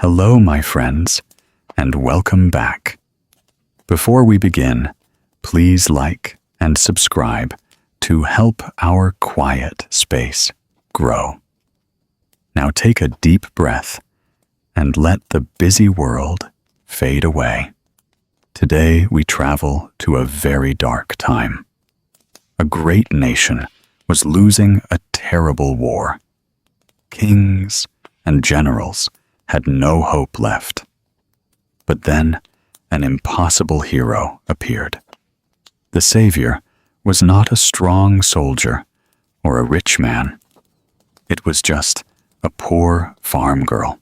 Hello, my friends, and welcome back. Before we begin, please like and subscribe to help our quiet space grow. Now take a deep breath and let the busy world fade away. Today we travel to a very dark time. A great nation was losing a terrible war. Kings and generals had no hope left. But then an impossible hero appeared. The savior was not a strong soldier or a rich man. It was just a poor farm girl.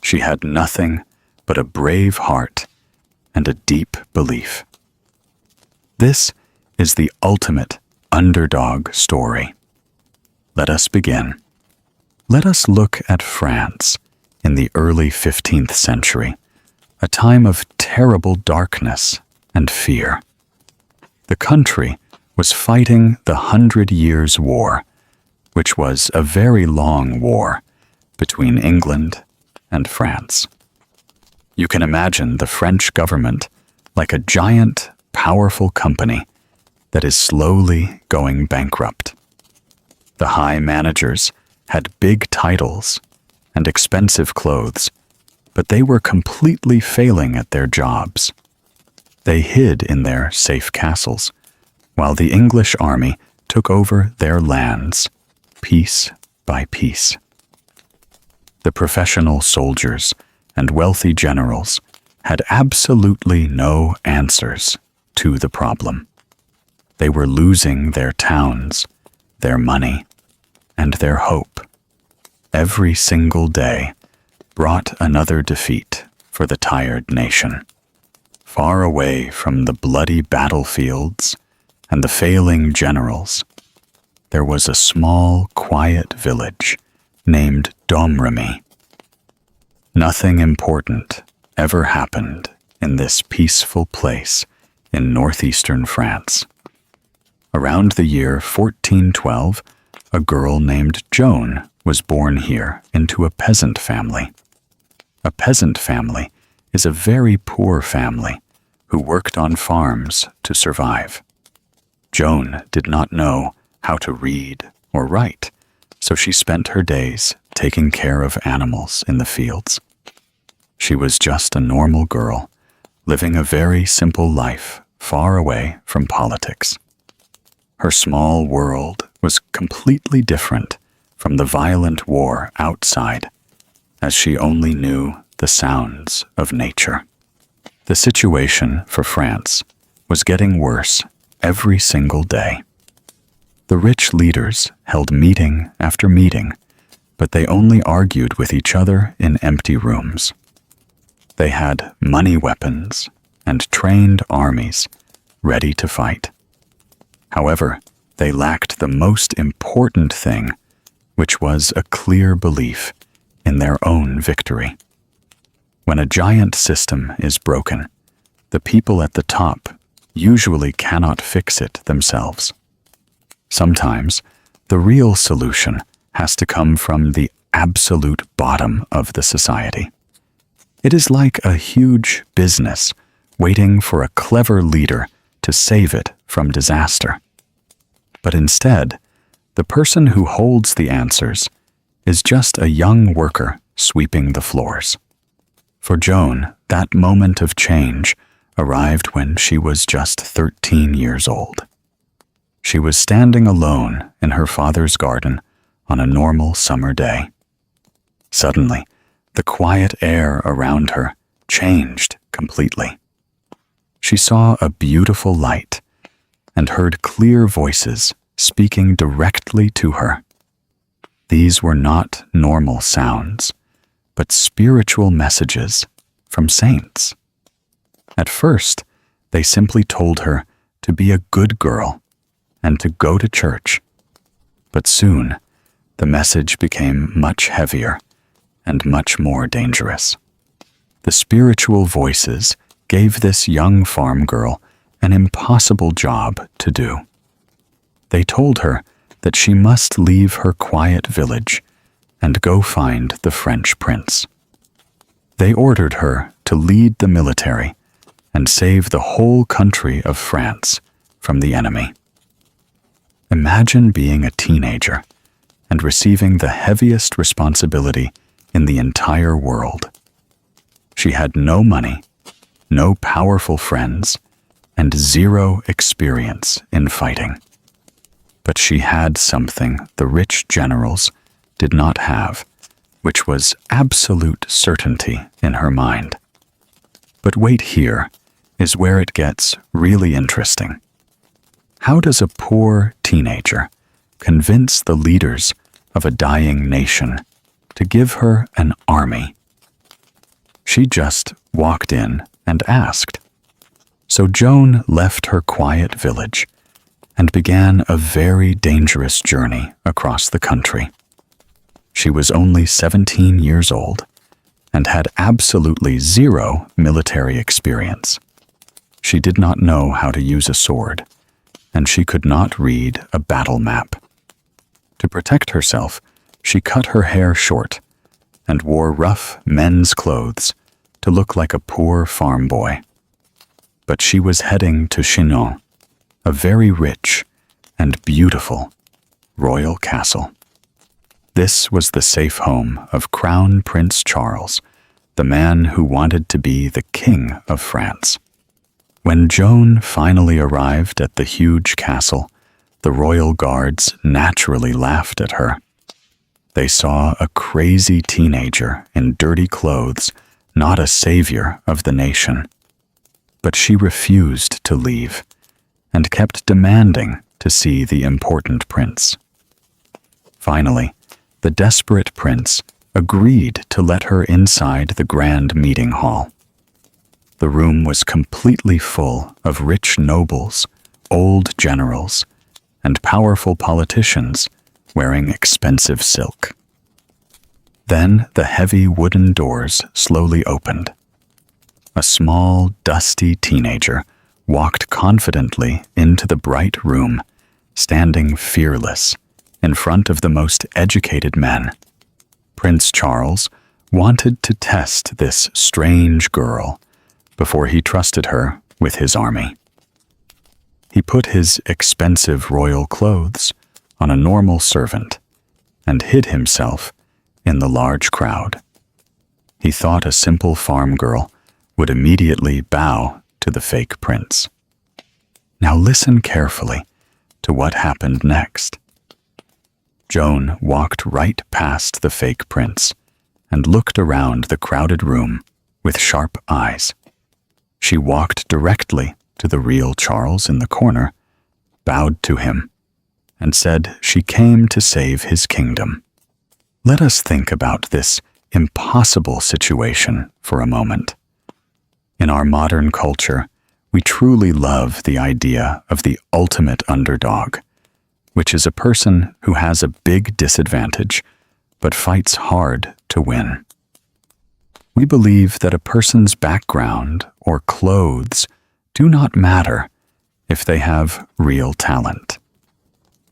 She had nothing but a brave heart and a deep belief. This is the ultimate underdog story. Let us begin. Let us look at France in the early 15th century, a time of terrible darkness and fear. The country was fighting the 100 Years' War, which was a very long war between England and France. You can imagine the French government like a giant, powerful company that is slowly going bankrupt. The high managers had big titles and expensive clothes, but they were completely failing at their jobs. They hid in their safe castles, while the English army took over their lands, piece by piece. The professional soldiers and wealthy generals had absolutely no answers to the problem. They were losing their towns, their money, and their hope. Every single day brought another defeat for the tired nation. Far away from the bloody battlefields and the failing generals, there was a small, quiet village named Domremy. Nothing important ever happened in this peaceful place in northeastern France. Around the year 1412, a girl named Joan was born here into a peasant family. A peasant family is a very poor family who worked on farms to survive. Joan did not know how to read or write, so she spent her days taking care of animals in the fields. She was just a normal girl, living a very simple life far away from politics. Her small world was completely different from the violent war outside, as she only knew the sounds of nature. The situation for France was getting worse every single day. The rich leaders held meeting after meeting, but they only argued with each other in empty rooms. They had money weapons and trained armies ready to fight. However, they lacked the most important thing, which was a clear belief in their own victory. When a giant system is broken, the people at the top usually cannot fix it themselves. Sometimes, the real solution has to come from the absolute bottom of the society. It is like a huge business waiting for a clever leader to save it from disaster. But instead, the person who holds the answers is just a young worker sweeping the floors. For Joan, that moment of change arrived when she was just 13 years old. She was standing alone in her father's garden on a normal summer day. Suddenly, the quiet air around her changed completely. She saw a beautiful light and heard clear voices speaking directly to her. These were not normal sounds, but spiritual messages from saints. At first, they simply told her to be a good girl and to go to church. But soon, the message became much heavier and much more dangerous. The spiritual voices gave this young farm girl an impossible job to do. They told her that she must leave her quiet village and go find the French prince. They ordered her to lead the military and save the whole country of France from the enemy. Imagine being a teenager and receiving the heaviest responsibility in the entire world. She had no money, no powerful friends, and zero experience in fighting. But she had something the rich generals did not have, which was absolute certainty in her mind. But wait, here is where it gets really interesting. How does a poor teenager convince the leaders of a dying nation to give her an army? She just walked in and asked. So Joan left her quiet village and began a very dangerous journey across the country. She was only 17 years old and had absolutely zero military experience. She did not know how to use a sword, and she could not read a battle map. To protect herself, she cut her hair short and wore rough men's clothes to look like a poor farm boy. But she was heading to Chinon, a very rich and beautiful royal castle. This was the safe home of Crown Prince Charles, the man who wanted to be the King of France. When Joan finally arrived at the huge castle, the royal guards naturally laughed at her. They saw a crazy teenager in dirty clothes, not a savior of the nation. But she refused to leave and kept demanding to see the important prince. Finally, the desperate prince agreed to let her inside the grand meeting hall. The room was completely full of rich nobles, old generals, and powerful politicians wearing expensive silk. Then the heavy wooden doors slowly opened. A small, dusty teenager walked confidently into the bright room, standing fearless in front of the most educated men. Prince Charles wanted to test this strange girl before he trusted her with his army. He put his expensive royal clothes on a normal servant and hid himself in the large crowd. He thought a simple farm girl would immediately bow to the fake prince. Now listen carefully to what happened next. Joan walked right past the fake prince and looked around the crowded room with sharp eyes. She walked directly to the real Charles in the corner, bowed to him, and said she came to save his kingdom. Let us think about this impossible situation for a moment. In our modern culture, we truly love the idea of the ultimate underdog, which is a person who has a big disadvantage but fights hard to win. We believe that a person's background or clothes do not matter if they have real talent.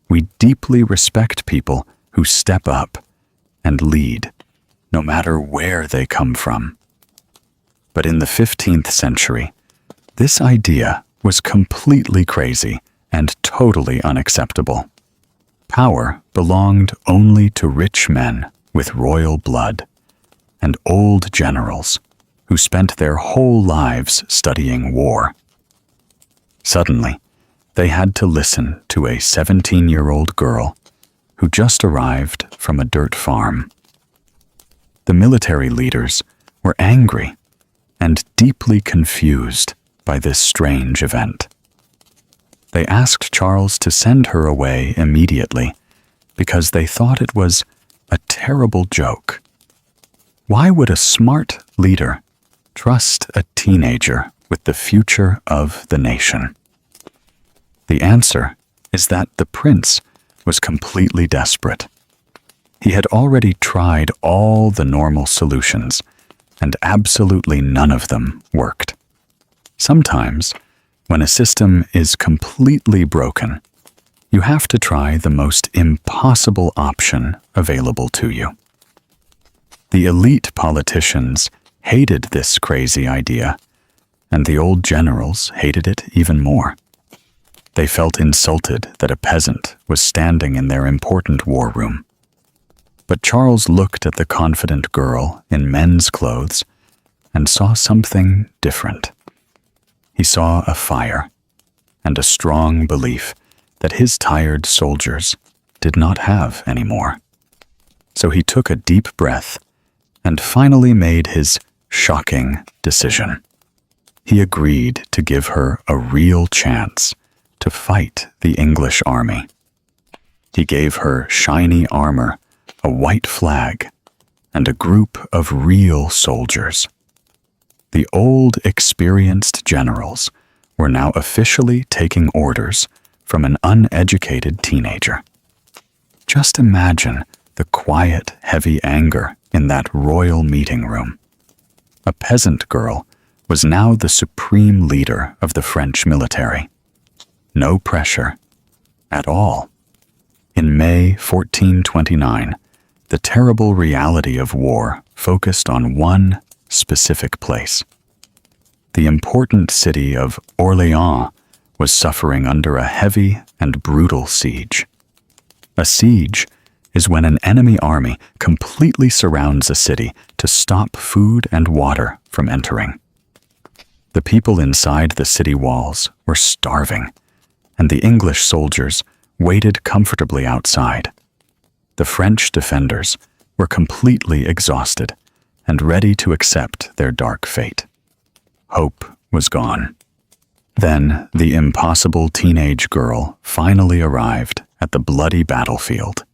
We deeply respect people who step up and lead, no matter where they come from. But in the 15th century, this idea was completely crazy and totally unacceptable. Power belonged only to rich men with royal blood and old generals who spent their whole lives studying war. Suddenly, they had to listen to a 17-year-old girl who just arrived from a dirt farm. The military leaders were angry and deeply confused by this strange event. They asked Charles to send her away immediately because they thought it was a terrible joke. Why would a smart leader trust a teenager with the future of the nation? The answer is that the prince was completely desperate. He had already tried all the normal solutions, and absolutely none of them worked. Sometimes, when a system is completely broken, you have to try the most impossible option available to you. The elite politicians hated this crazy idea, and the old generals hated it even more. They felt insulted that a peasant was standing in their important war room. But Charles looked at the confident girl in men's clothes and saw something different. He saw a fire and a strong belief that his tired soldiers did not have anymore. So he took a deep breath and finally made his shocking decision. He agreed to give her a real chance to fight the English army. He gave her shiny armor, a white flag, and a group of real soldiers. The old, experienced generals were now officially taking orders from an uneducated teenager. Just imagine the quiet, heavy anger in that royal meeting room. A peasant girl was now the supreme leader of the French military. No pressure at all. In May 1429, the terrible reality of war focused on one specific place. The important city of Orléans was suffering under a heavy and brutal siege. A siege is when an enemy army completely surrounds a city to stop food and water from entering. The people inside the city walls were starving, and the English soldiers waited comfortably outside. The French defenders were completely exhausted and ready to accept their dark fate. Hope was gone. Then the impossible teenage girl finally arrived at the bloody battlefield.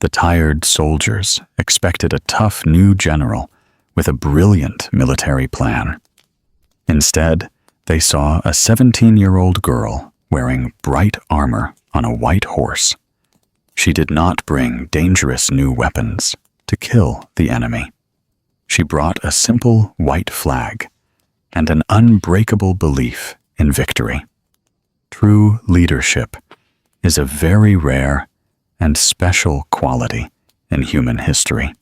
The tired soldiers expected a tough new general with a brilliant military plan. Instead, they saw a 17-year-old girl wearing bright armor on a white horse. She did not bring dangerous new weapons to kill the enemy. She brought a simple white flag and an unbreakable belief in victory. True leadership is a very rare and special quality in human history.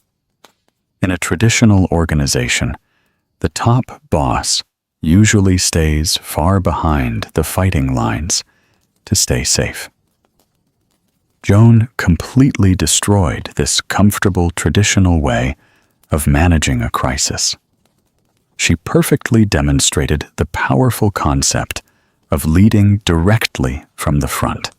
In a traditional organization, the top boss usually stays far behind the fighting lines to stay safe. Joan completely destroyed this comfortable traditional way of managing a crisis. She perfectly demonstrated the powerful concept of leading directly from the front.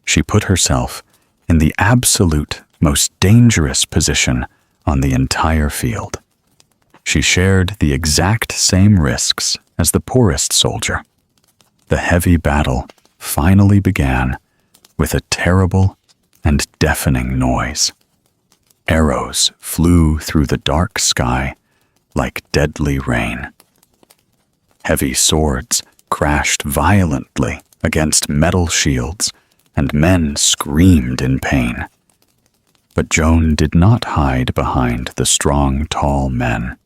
She put herself in the absolute most dangerous position on the entire field. She shared the exact same risks as the poorest soldier. The heavy battle finally began with a terrible and deafening noise. Arrows flew through the dark sky like deadly rain. Heavy swords crashed violently against metal shields, and men screamed in pain. But Joan did not hide behind the strong, tall men.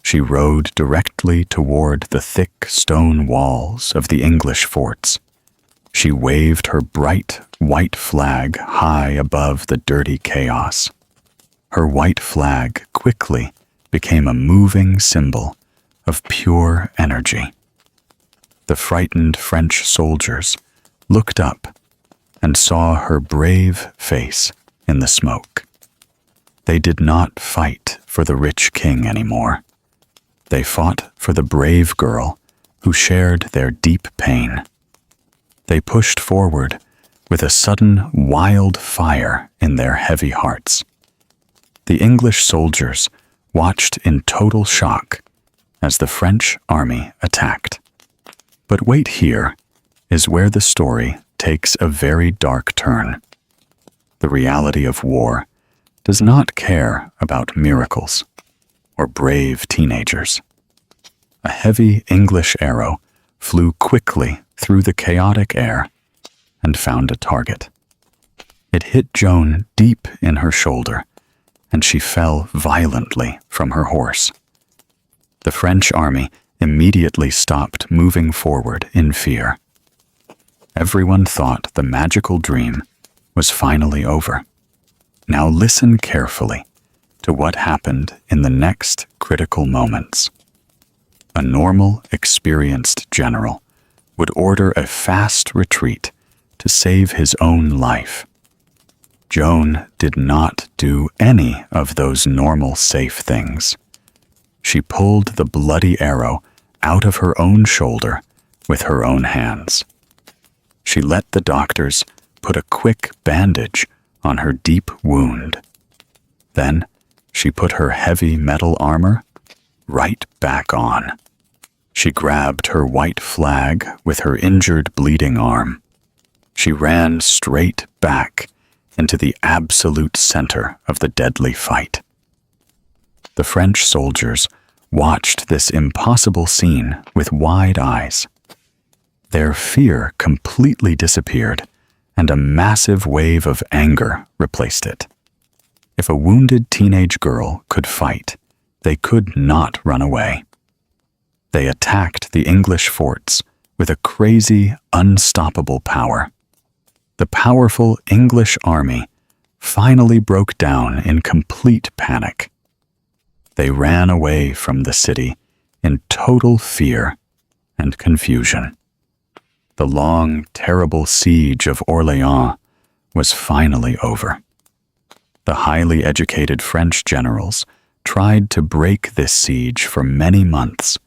She rode directly toward the thick stone walls of the English forts. She waved her bright white flag high above the dirty chaos. Her white flag quickly became a moving symbol of pure energy. The frightened French soldiers looked up and saw her brave face in the smoke. They did not fight for the rich king anymore. They fought for the brave girl who shared their deep pain. They pushed forward with a sudden wild fire in their heavy hearts. The English soldiers watched in total shock as the French army attacked. But wait, here is where the story takes a very dark turn. The reality of war does not care about miracles or brave teenagers. A heavy English arrow flew quickly through the chaotic air and found a target. It hit Joan deep in her shoulder, and she fell violently from her horse. The French army immediately stopped moving forward in fear. Everyone thought the magical dream was finally over. Now listen carefully to what happened in the next critical moments. A normal, experienced general would order a fast retreat to save his own life. Joan did not do any of those normal, safe things. She pulled the bloody arrow out of her own shoulder with her own hands. She let the doctors put a quick bandage on her deep wound. Then she put her heavy metal armor right back on. She grabbed her white flag with her injured, bleeding arm. She ran straight back into the absolute center of the deadly fight. The French soldiers watched this impossible scene with wide eyes. Their fear completely disappeared, and a massive wave of anger replaced it. If a wounded teenage girl could fight, they could not run away. They attacked the English forts with a crazy, unstoppable power. The powerful English army finally broke down in complete panic. They ran away from the city in total fear and confusion. The long, terrible siege of Orléans was finally over. The highly educated French generals tried to break this siege for many months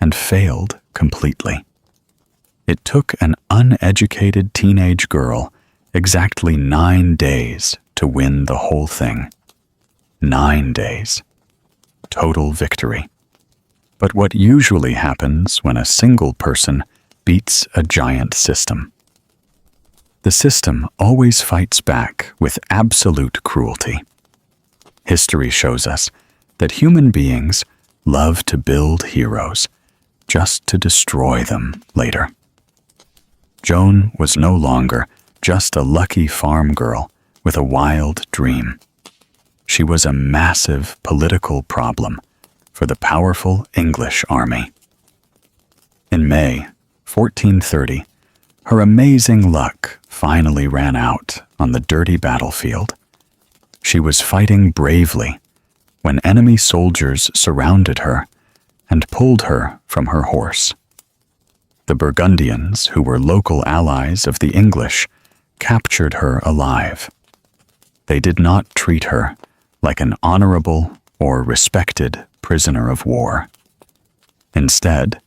and failed completely. It took an uneducated teenage girl exactly 9 days to win the whole thing. 9 days. Total victory. But what usually happens when a single person beats a giant system? The system always fights back with absolute cruelty. History shows us that human beings love to build heroes just to destroy them later. Joan was no longer just a lucky farm girl with a wild dream. She was a massive political problem for the powerful English army. In May 1430, her amazing luck finally ran out on the dirty battlefield. She was fighting bravely when enemy soldiers surrounded her and pulled her from her horse. The Burgundians, who were local allies of the English, captured her alive. They did not treat her like an honorable or respected prisoner of war. Instead,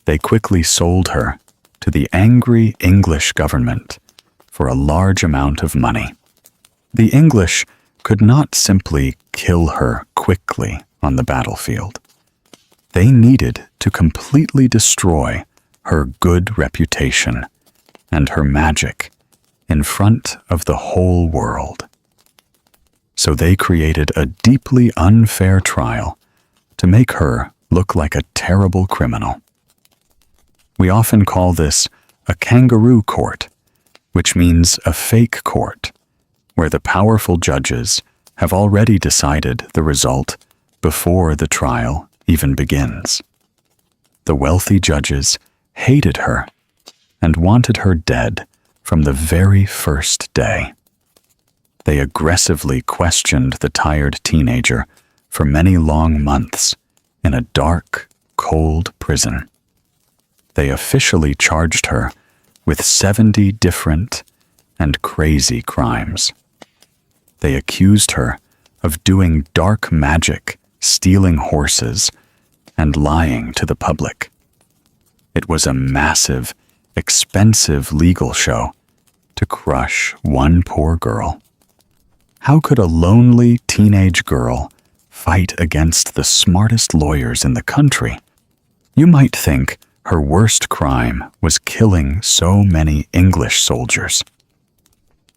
they quickly sold her to the angry English government for a large amount of money. The English could not simply kill her quickly on the battlefield. They needed to completely destroy her good reputation and her magic in front of the whole world. So they created a deeply unfair trial to make her look like a terrible criminal. We often call this a kangaroo court, which means a fake court, where the powerful judges have already decided the result before the trial even begins. The wealthy judges hated her and wanted her dead from the very first day. They aggressively questioned the tired teenager for many long months in a dark, cold prison. They officially charged her with 70 different and crazy crimes. They accused her of doing dark magic, stealing horses, and lying to the public. It was a massive, expensive legal show to crush one poor girl. How could a lonely teenage girl fight against the smartest lawyers in the country? You might think her worst crime was killing so many English soldiers.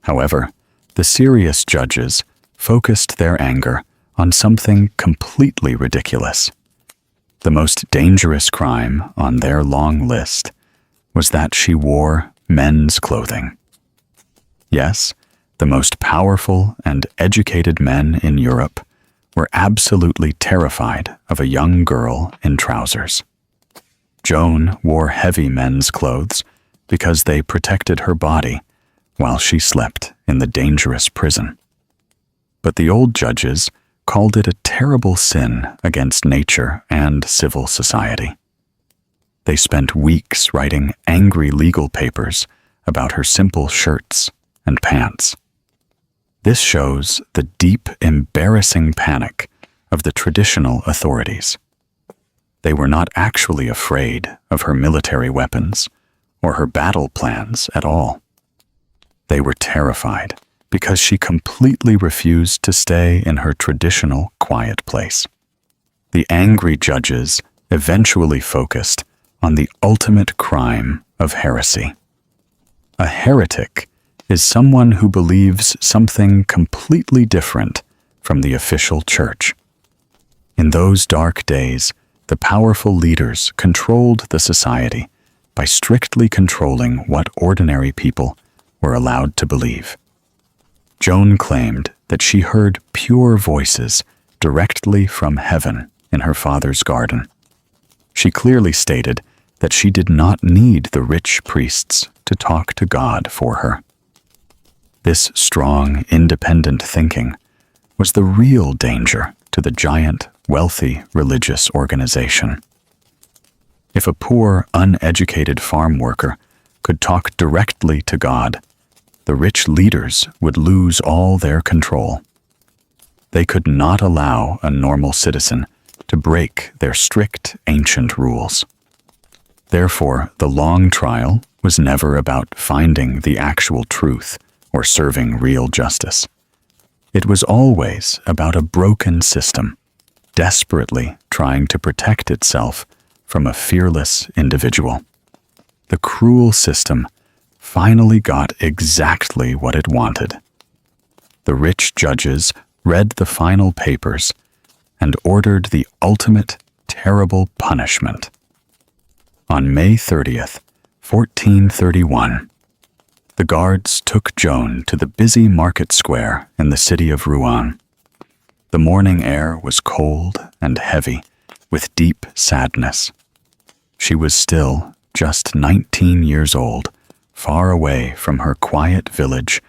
However, the serious judges focused their anger on something completely ridiculous. The most dangerous crime on their long list was that she wore men's clothing. Yes, the most powerful and educated men in Europe were absolutely terrified of a young girl in trousers. Joan wore heavy men's clothes because they protected her body while she slept in the dangerous prison. But the old judges called it a terrible sin against nature and civil society. They spent weeks writing angry legal papers about her simple shirts and pants. This shows the deep, embarrassing panic of the traditional authorities. They were not actually afraid of her military weapons or her battle plans at all. They were terrified because she completely refused to stay in her traditional quiet place. The angry judges eventually focused on the ultimate crime of heresy. A heretic is someone who believes something completely different from the official church. In those dark days, the powerful leaders controlled the society by strictly controlling what ordinary people were allowed to believe. Joan claimed that she heard pure voices directly from heaven in her father's garden. She clearly stated that she did not need the rich priests to talk to God for her. This strong, independent thinking was the real danger to the giant, wealthy religious organization. If a poor, uneducated farm worker could talk directly to God, the rich leaders would lose all their control. They could not allow a normal citizen to break their strict ancient rules. Therefore, the long trial was never about finding the actual truth or serving real justice. It was always about a broken system, desperately trying to protect itself from a fearless individual. The cruel system finally got exactly what it wanted. The rich judges read the final papers and ordered the ultimate terrible punishment. On May 30th, 1431, the guards took Joan to the busy market square in the city of Rouen. The morning air was cold and heavy, with deep sadness. She was still just 19 years old, far away from her quiet village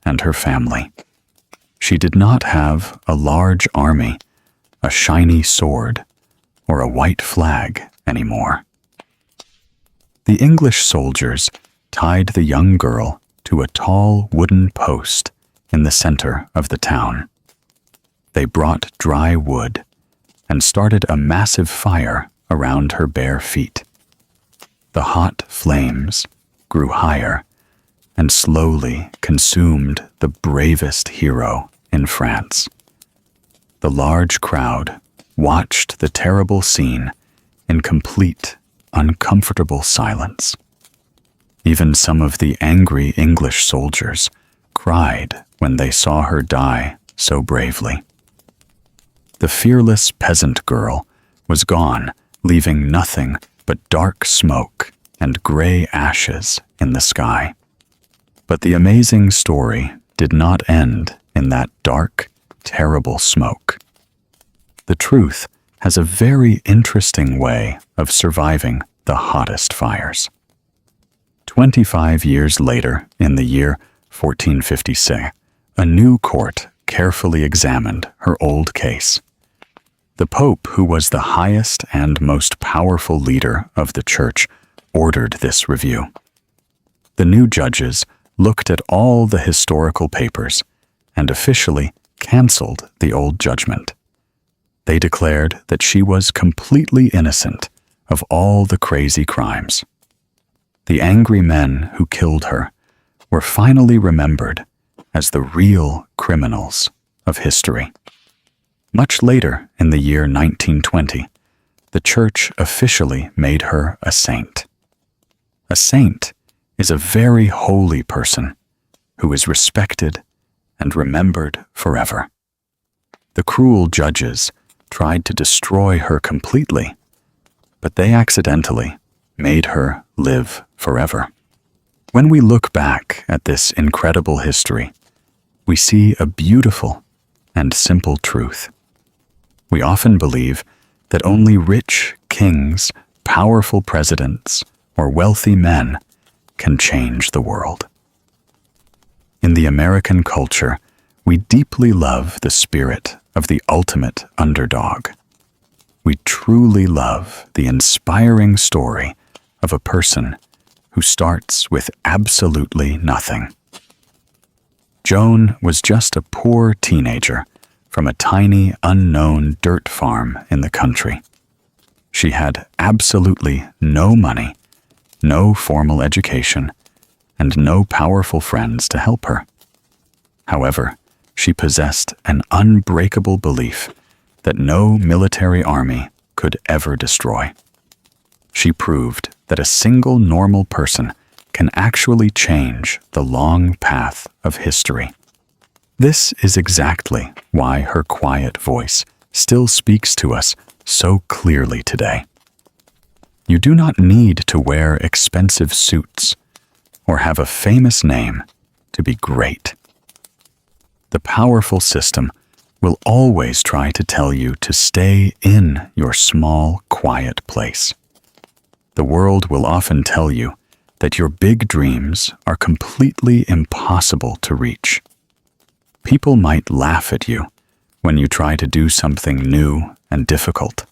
and her family. She did not have a large army, a shiny sword, or a white flag anymore. The English soldiers tied the young girl to a tall wooden post in the center of the town. They brought dry wood and started a massive fire around her bare feet. The hot flames grew higher and slowly consumed the bravest hero in France. The large crowd watched the terrible scene in complete, uncomfortable silence. Even some of the angry English soldiers cried when they saw her die so bravely. The fearless peasant girl was gone, leaving nothing but dark smoke and gray ashes in the sky. But the amazing story did not end in that dark, terrible smoke. The truth has a very interesting way of surviving the hottest fires. 25 years later, in the year 1456, a new court carefully examined her old case. The Pope, who was the highest and most powerful leader of the Church, ordered this review. The new judges looked at all the historical papers and officially canceled the old judgment. They declared that she was completely innocent of all the crazy crimes. The angry men who killed her were finally remembered as the real criminals of history. Much later, in the year 1920, the Church officially made her a saint. A saint is a very holy person who is respected and remembered forever. The cruel judges tried to destroy her completely, but they accidentally made her live forever. When we look back at this incredible history, we see a beautiful and simple truth. We often believe that only rich kings, powerful presidents, or wealthy men can change the world. In the American culture, we deeply love the spirit of the ultimate underdog. We truly love the inspiring story of a person who starts with absolutely nothing. Joan was just a poor teenager from a tiny, unknown dirt farm in the country. She had absolutely no money, no formal education, and no powerful friends to help her. However, she possessed an unbreakable belief that no military army could ever destroy. She proved that a single normal person can actually change the long path of history. This is exactly why her quiet voice still speaks to us so clearly today. You do not need to wear expensive suits or have a famous name to be great. The powerful system will always try to tell you to stay in your small, quiet place. The world will often tell you that your big dreams are completely impossible to reach. People might laugh at you when you try to do something new and difficult.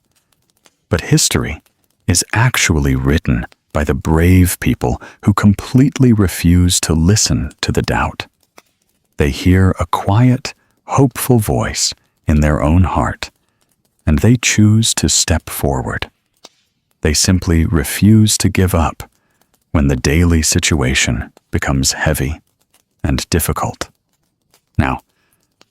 But history is actually written by the brave people who completely refuse to listen to the doubt. They hear a quiet, hopeful voice in their own heart, and they choose to step forward. They simply refuse to give up when the daily situation becomes heavy and difficult. Now,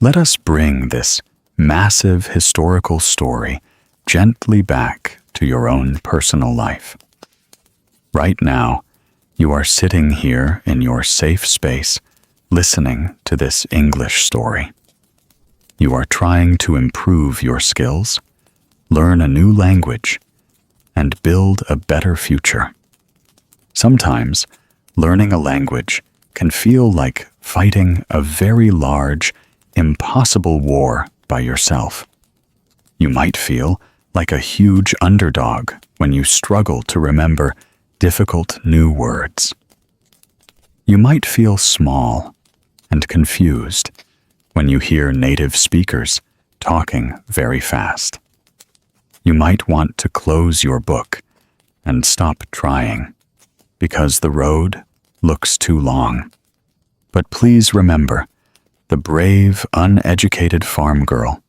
let us bring this massive historical story gently back to your own personal life. Right now, you are sitting here in your safe space, listening to this English story. You are trying to improve your skills, learn a new language, and build a better future. Sometimes, learning a language can feel like fighting a very large, impossible war by yourself. You might feel like a huge underdog when you struggle to remember difficult new words. You might feel small and confused when you hear native speakers talking very fast. You might want to close your book and stop trying because the road looks too long. But please remember the brave, uneducated farm girl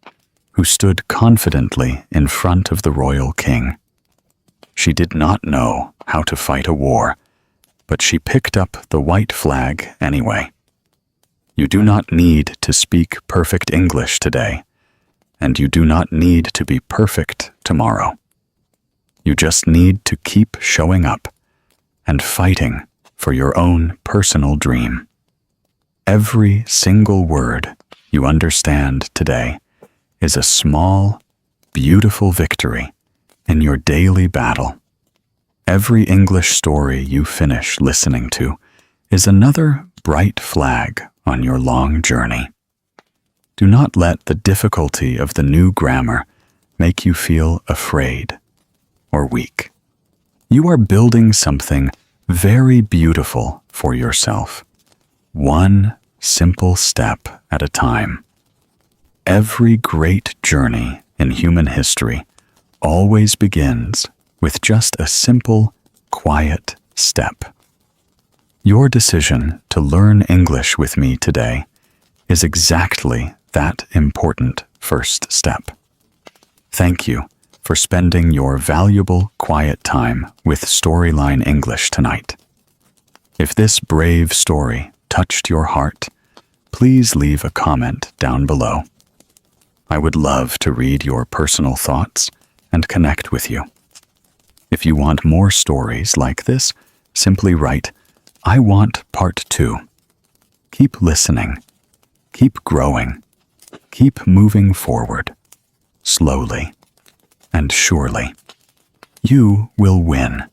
who stood confidently in front of the royal king. She did not know how to fight a war, but she picked up the white flag anyway. You do not need to speak perfect English today, and you do not need to be perfect tomorrow. You just need to keep showing up and fighting for your own personal dream. Every single word you understand today is a small, beautiful victory in your daily battle. Every English story you finish listening to is another bright flag on your long journey. Do not let the difficulty of the new grammar make you feel afraid or weak. You are building something very beautiful for yourself, one simple step at a time. Every great journey in human history always begins with just a simple, quiet step. Your decision to learn English with me today is exactly that important first step. Thank you for spending your valuable, quiet time with Storyline English tonight. If this brave story touched your heart, please leave a comment down below. I would love to read your personal thoughts and connect with you. If you want more stories like this, simply write, "I want part 2." Keep listening, keep growing, keep moving forward, slowly and surely. You will win.